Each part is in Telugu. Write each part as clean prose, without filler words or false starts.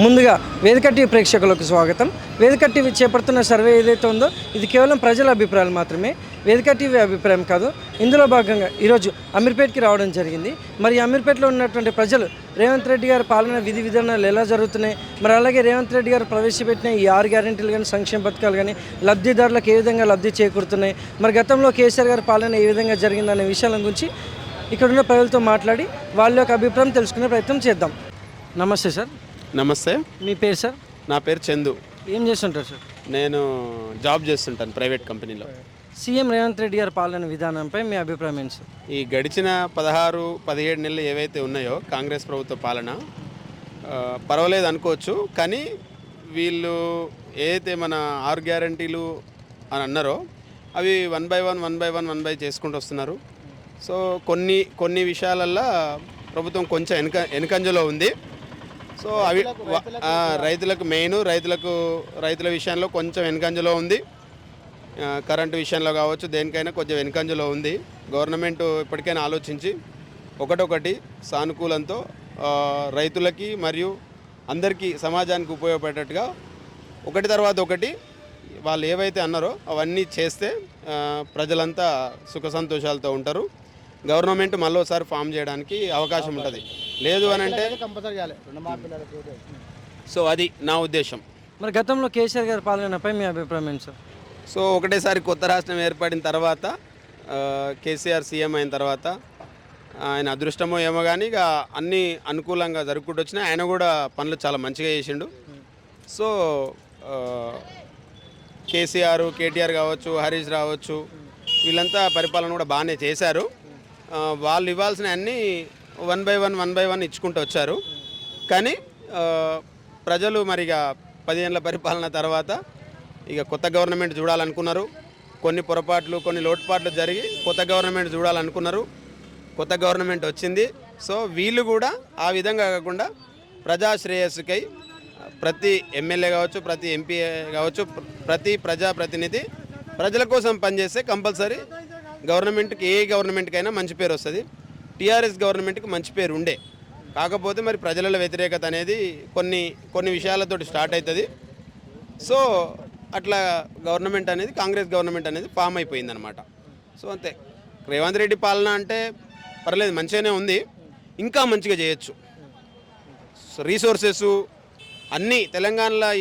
ముందుగా వేదిక టీవీ ప్రేక్షకులకు స్వాగతం. వేదిక టీవీ చేపడుతున్న సర్వే ఏదైతే ఉందో ఇది కేవలం ప్రజల అభిప్రాయాలు మాత్రమే, వేదిక టీవీ అభిప్రాయం కాదు. ఇందులో భాగంగా ఈరోజు అమీర్పేట్కి రావడం జరిగింది. మరి అమీర్పేట్లో ఉన్నటువంటి ప్రజలు రేవంత్ రెడ్డి గారి పాలన విధి విధానాలు ఎలా జరుగుతున్నాయి, మరి అలాగే రేవంత్ రెడ్డి గారు ప్రవేశపెట్టిన ఈ 6 గ్యారెంటీలు కానీ సంక్షేమ పథకాలు కానీ లబ్ధిదారులకు ఏ విధంగా లబ్ధి చేకూరుతున్నాయి, మరి గతంలో కేసీఆర్ గారి పాలన ఏ విధంగా జరిగిందనే విషయాల గురించి ఇక్కడున్న ప్రజలతో మాట్లాడి వాళ్ళ యొక్క అభిప్రాయం తెలుసుకునే ప్రయత్నం చేద్దాం. నమస్తే సార్. నమస్తే. మీ పేరు సార్? నా పేరు చందు. ఏం చేస్తుంటారు సార్? నేను జాబ్ చేస్తుంటాను ప్రైవేట్ కంపెనీలో. సీఎం రేవంత్ రెడ్డి గారి పాలన విధానంపై మీ అభిప్రాయం ఏంటి సార్? ఈ గడిచిన 16-17 నెలలు ఏవైతే ఉన్నాయో కాంగ్రెస్ ప్రభుత్వ పాలన పర్వాలేదు అనుకోవచ్చు. కానీ వీళ్ళు ఏదైతే మన 6 గ్యారంటీలు అని అన్నారో అవి వన్ బై వన్ చేసుకుంటూ వస్తున్నారు. సో కొన్ని విషయాలల్లో ప్రభుత్వం కొంచెం వెనుకంజలో ఉంది. సో అవి రైతులకు మెయిన్, రైతుల విషయంలో కొంచెం వెనుకంజలో ఉంది. కరెంటు విషయంలో కావచ్చు, దేనికైనా కొంచెం వెనుకంజలో ఉంది. గవర్నమెంట్ ఇప్పటికైనా ఆలోచించి ఒకటొకటి సానుకూలంతో రైతులకి మరియు అందరికీ సమాజానికి ఉపయోగపడేటట్టుగా ఒకటి తర్వాత ఒకటి వాళ్ళు ఏవైతే అన్నారో అవన్నీ చేస్తే ప్రజలంతా సుఖ సంతోషాలతో ఉంటారు. గవర్నమెంట్ మళ్ళీసారి ఫామ్ చేయడానికి అవకాశం ఉంటుంది. లేదు అని అంటే సో అది నా ఉద్దేశం. మరి గతంలో కేసీఆర్ గారి పాలనపై మీ అభిప్రాయం ఏంటి సార్? సో ఒకటేసారి కొత్త రాష్ట్రం ఏర్పడిన తర్వాత కేసీఆర్ సీఎం అయిన తర్వాత ఆయన అదృష్టమో ఏమో కానీ ఇక అన్నీ అనుకూలంగా జరుపుకుంటూ వచ్చినాయి. ఆయన కూడా పనులు చాలా మంచిగా చేసిండు. సో కేటీఆర్ కావచ్చు, హరీష్ రావచ్చు, వీళ్ళంతా పరిపాలన కూడా బాగానే చేశారు. వాళ్ళు ఇవ్వాల్సిన అన్నీ వన్ బై వన్ ఇచ్చుకుంటూ వచ్చారు. కానీ ప్రజలు మరి ఇక 10 ఏళ్ళ పరిపాలన తర్వాత ఇక కొత్త గవర్నమెంట్ చూడాలనుకున్నారు. కొన్ని పొరపాట్లు, కొన్ని లోటుపాట్లు జరిగి కొత్త గవర్నమెంట్ చూడాలనుకున్నారు. కొత్త గవర్నమెంట్ వచ్చింది. సో వీళ్ళు కూడా ఆ విధంగా కాకుండా ప్రజా శ్రేయస్సుకై ప్రతి ఎమ్మెల్యే కావచ్చు, ప్రతి ఎంపీ కావచ్చు, ప్రతి ప్రజాప్రతినిధి ప్రజల కోసం పనిచేస్తే కంపల్సరీ గవర్నమెంట్కి ఏ గవర్నమెంట్కైనా మంచి పేరు వస్తుంది. టీఆర్ఎస్ గవర్నమెంట్కి మంచి పేరు ఉండే, కాకపోతే మరి ప్రజల వ్యతిరేకత అనేది కొన్ని విషయాలతోటి స్టార్ట్ అవుతుంది. సో అట్లా గవర్నమెంట్ అనేది, కాంగ్రెస్ గవర్నమెంట్ అనేది ఫామ్ అయిపోయిందనమాట. సో అంతే. రేవంత్ రెడ్డి పాలన అంటే పర్లేదు, మంచిగానే ఉంది, ఇంకా మంచిగా చేయొచ్చు. సో రీసోర్సెస్ అన్నీ తెలంగాణలో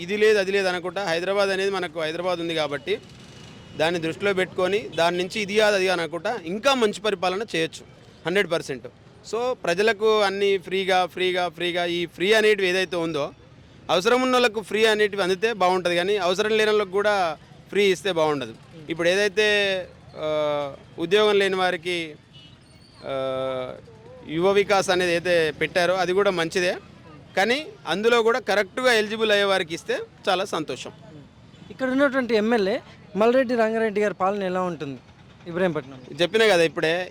ఇది లేదు అది లేదు అనుకుంటా, హైదరాబాద్ అనేది మనకు హైదరాబాద్ ఉంది కాబట్టి దాన్ని దృష్టిలో పెట్టుకొని దాని నుంచి ఇది కాదు అది అనుకుంటా ఇంకా మంచి పరిపాలన చేయొచ్చు 100%. సో ప్రజలకు అన్నీ ఫ్రీగా ఈ ఫ్రీ అనేటివి ఏదైతే ఉందో, అవసరం ఉన్న వాళ్ళకు ఫ్రీ అనేటివి అందితే బాగుంటుంది. కానీ అవసరం లేని వాళ్ళకి కూడా ఫ్రీ ఇస్తే బాగుండదు. ఇప్పుడు ఏదైతే ఉద్యోగం లేని వారికి యువ వికాస్ అనేది అయితే పెట్టారో అది కూడా మంచిదే. కానీ అందులో కూడా కరెక్ట్గా ఎలిజిబుల్ అయ్యే వారికి ఇస్తే చాలా సంతోషం. ఇక్కడ ఉన్నటువంటి ఎమ్మెల్యే మల్రెడ్డి రంగారెడ్డి గారి పాలన ఎలా ఉంటుంది ఇబ్రాహీంపట్నం? చెప్పినా కదా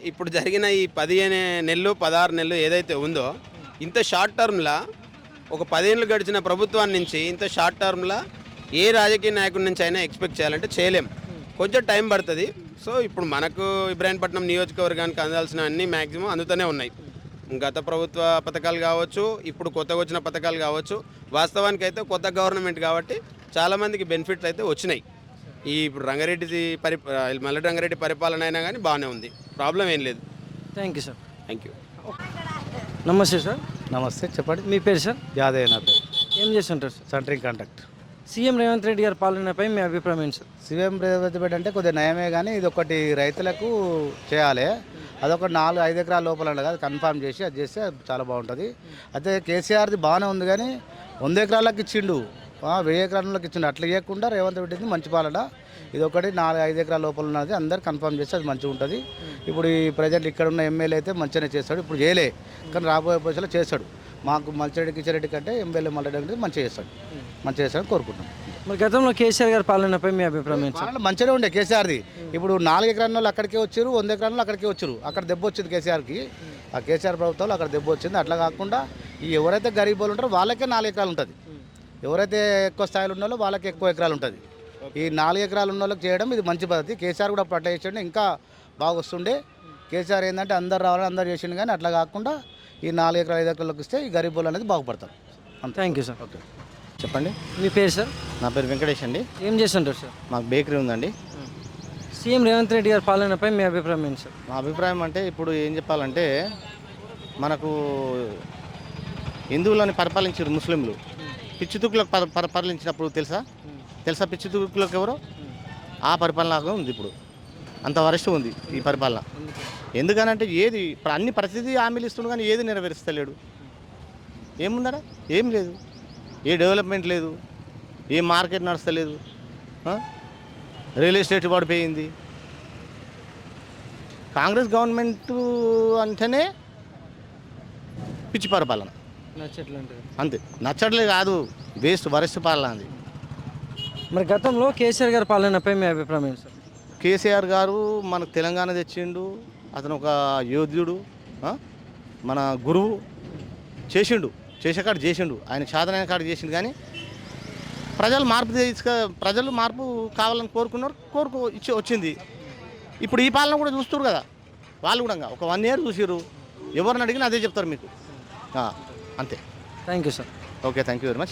ఇప్పుడు జరిగిన ఈ 15 నెలలు 16 నెలలు ఏదైతే ఉందో, ఇంత షార్ట్ టర్మ్లో ఒక 10 ఏళ్ళు గడిచిన ప్రభుత్వాన్ని నుంచి ఇంత షార్ట్ టర్మ్లో ఏ రాజకీయ నాయకుడి నుంచి అయినా ఎక్స్పెక్ట్ చేయాలంటే చేయలేం, కొంచెం టైం పడుతుంది. సో ఇప్పుడు మనకు ఇబ్రాహీంపట్నం నియోజకవర్గానికి అందాల్సిన అన్ని మ్యాక్సిమం అందుతూనే ఉన్నాయి. గత ప్రభుత్వ పథకాలు కావచ్చు, ఇప్పుడు కొత్తగా వచ్చిన పథకాలు కావచ్చు. వాస్తవానికి అయితే కొత్త గవర్నమెంట్ కాబట్టి చాలామందికి బెనిఫిట్స్ అయితే వచ్చినాయి. ఇప్పుడు మల్రెడ్డి రంగారెడ్డి పరిపాలన అయినా కానీ బాగానే ఉంది, ప్రాబ్లం ఏం లేదు. Thank you sir. Thank you. నమస్తే సార్. నమస్తే, చెప్పండి. మీ పేరు సార్? యాదయ్య నా పేరు. ఏం చేస్తుంటారు sir? Centring contract. CM Revanth Reddy గారి పాలనపై మీ అభిప్రాయం ఏంటి సార్? సీఎం రేవంత్ రెడ్డి అంటే కొద్దిగా నయమే, కానీ ఇది ఒకటి రైతులకు చేయాలి. అదొక 4-5 ఎకరాల లోపల కాదు, కన్ఫామ్ చేసి అది చేస్తే చాలా బాగుంటుంది. అయితే కేసీఆర్ది బాగానే ఉంది, కానీ 100 ఎకరాలకు ఇచ్చిండు, 1000 ఎకరాలకు ఇచ్చిండు. అట్లా ఇవ్వకుండా రేవంత్ రెడ్డిది మంచి పాలన. ఇది ఒకటి 4-5 ఎకరాల లోపల ఉన్నది అందరు కన్ఫర్మ్ చేస్తే అది మంచిగా ఉంటుంది. ఇప్పుడు ఈ ప్రజెంట్ ఇక్కడ ఉన్న ఎమ్మెల్యే అయితే మంచిగానే చేస్తాడు, ఇప్పుడు చేయలే కానీ రాబోయే పొజిషన్లో చేస్తాడు. మాకు మల్రెడ్డి కిషన్రెడ్డి కంటే ఎమ్మెల్యే మల్రెడ్డి మంచిగా చేస్తాడని కోరుకుంటున్నాం. మరి గతంలో కేసీఆర్ గారి పాలనపై మీ అభిప్రాయం ఏంటి? పాలన మంచిగానే ఉండే కేసీఆర్ది. ఇప్పుడు 4 ఎకరాల వాళ్ళు అక్కడికే వచ్చారు, 100 ఎకరాల వాళ్ళు అక్కడికే వచ్చారు. అక్కడ దెబ్బ వచ్చింది కేసీఆర్కి, ఆ కేసీఆర్ ప్రభుత్వంలో అక్కడ దెబ్బ వచ్చింది. అట్లా కాకుండా ఈ ఎవరైతే గరీబ్ వాళ్ళు ఉంటారో వాళ్ళకే 4 ఎకరాలు ఉంటుంది, ఎవరైతే ఎక్కువ స్థాయిలో ఉన్నారో వాళ్ళకి ఎక్కువ ఎకరాలు ఉంటుంది. ఈ 4 ఎకరాలు ఉన్న వాళ్ళకి చేయడం ఇది మంచి పద్ధతి. కేసీఆర్ కూడా అట్లా చేసిండే ఇంకా బాగా వస్తుండే. కేసీఆర్ ఏంటంటే అందరు రావాలని అందరు చేసిండు, కానీ అట్లా కాకుండా ఈ 4 ఎకరాలు 5 ఎకరాలకు ఇస్తే ఈ గరీబ్ వాళ్ళు అనేది బాగుపడతారు. Thank you sir. ఓకే. చెప్పండి. మీ పేరు సార్? నా పేరు వెంకటేష్ అండి. ఏం చేస్తుంటారు సార్? మాకు బేకరీ ఉందండి. సీఎం రేవంత్ రెడ్డి గారి పాలనపై మీ అభిప్రాయం ఏంటి సార్? మా అభిప్రాయం అంటే ఇప్పుడు ఏం చెప్పాలంటే మనకు హిందువులని పరిపాలించారు ముస్లింలు. పిచ్చితుక్కులకు పరిపాలించినప్పుడు తెలుసా పిచ్చితుక్కులకు ఎవరో? ఆ పరిపాలనగా ఉంది ఇప్పుడు. అంత వరస్ట్ ఉంది ఈ పరిపాలన. ఎందుకనంటే ఏది ఇప్పుడు అన్ని ప్రతిదీ హామీలు ఇస్తుండు కానీ ఏది నెరవేరుస్తలేడు. ఏముందడా? ఏం లేదు. ఏ డెవలప్మెంట్ లేదు, ఏ మార్కెట్ నడుస్తలేదు, రియల్ ఎస్టేట్ పడిపోయింది. కాంగ్రెస్ గవర్నమెంట్ అంటేనే పిచ్చి పరిపాలన, నచ్చట్లంటారు. అంతే. నచ్చట్లే కాదు, వేస్ట్ వరస్ట్ పాలన అది. మరి గతంలో కేసీఆర్ గారి పాలనపై మీ అభిప్రాయం ఏంటి సార్? కేసీఆర్ గారు మనకు తెలంగాణ తెచ్చిండు. అతను ఒక యోధుడు, మన గురువు. చేసే కాడు చేసిండు, ఆయన సాధన కాడు చేసిండు. కానీ ప్రజలు మార్పు కావాలని కోరుకున్నారు, వచ్చింది. ఇప్పుడు ఈ పాలన కూడా చూస్తారు కదా వాళ్ళు కూడా. ఒక 1 year చూసిర్రు, ఎవరిని అడిగినా అదే చెప్తారు మీకు. అంతే. Thank you sir. Okay, thank you very much.